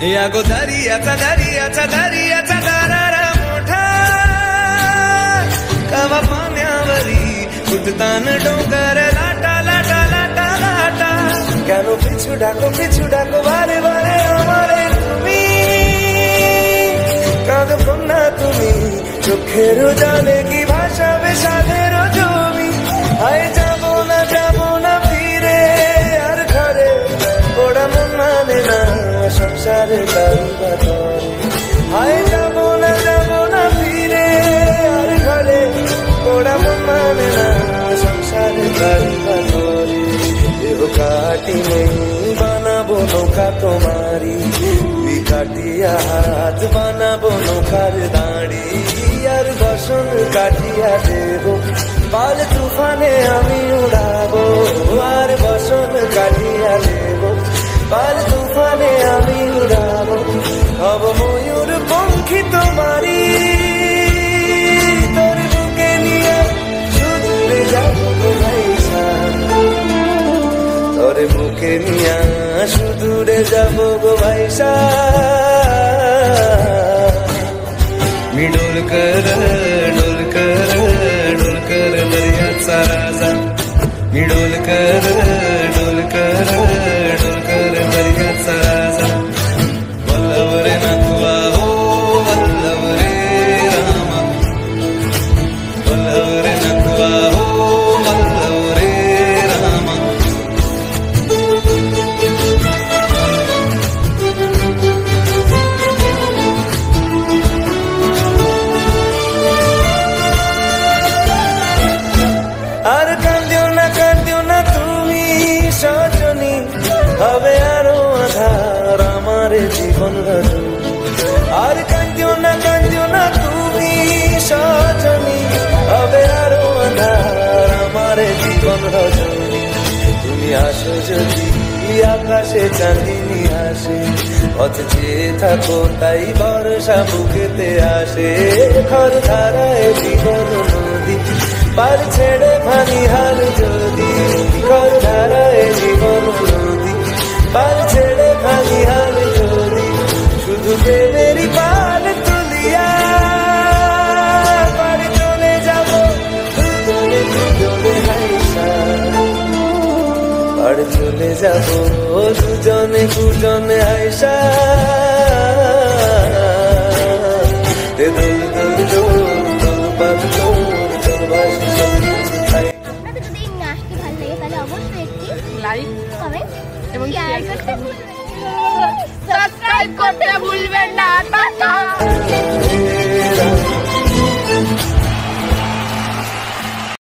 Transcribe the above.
या गो दरियाचा दरियाचा दरियाचा दरारा मोठा कवा पाण्यावरी उठतान डोंगर लाटा लाटा लाटा लाटा কেন পিছু ডাকো বারে বারে আমারে তুমি কাঁদো কন্যা তুমি চোখের জানে কি ভাষা বেসাদের জমি হায় যাবো না ফিরে আর ঘরে ওরা মন মানে না সংসারে কারুবা করে হায় যাবো না ফিরে আর ঘরে ওরা মন মানে না সংসারে কারুবা করে দেহ কাটি নেই বানাবো নৌকা তোমারি দুই কাটিয়া হাত বানাবো নৌকার দাঁড়ি আর বসন কাটিয়া দেব পাল তুফানে আমি উড়াবো আর বসন কাটিয়া দেব পাল তুফানে আমি উড়াবো হব ময়ূর পঙ্খী তোমারি তোর বুকে নিয়ে সুদূরে যাবো ভাইসা তোর বুকে নিয়ে সুদূরে যাবো গো ভাইসা डोल कर दर्याचा राजा मी डोल कर दर्याचा राजा वल्लभ रे नथुआ हो वल्लभ रे रामा वल्लभ रे नथुआ हो वल्लभ रे रामा আর কান্দিও না তুমি সজনী হবে আরো আধার আমার জীবন রজনী আর কান্দিও না তুমি সজনী হবে আরো আধার আমার জীবন রজনী তুমি আসো যদি আকাশে চাঁদিনী আসে পথ চেয়ে থাকো তাই বর্ষা বুকেতে আসে খর ধারায় জীবন নদী পার ছেড়ে ভানি হার যদি খর ধারায় জীবন নদী পার ছেড়ে ভানি হার যদি শুধু প্রেমেরই পাল তুলিয়া পার চলে যাব দুজনে হাইসা পার চলে যাব দুজনে হাইসা লাইক কমেন্ট এবং শেয়ার করতে সাবস্ক্রাইব করতে ভুলবেন না।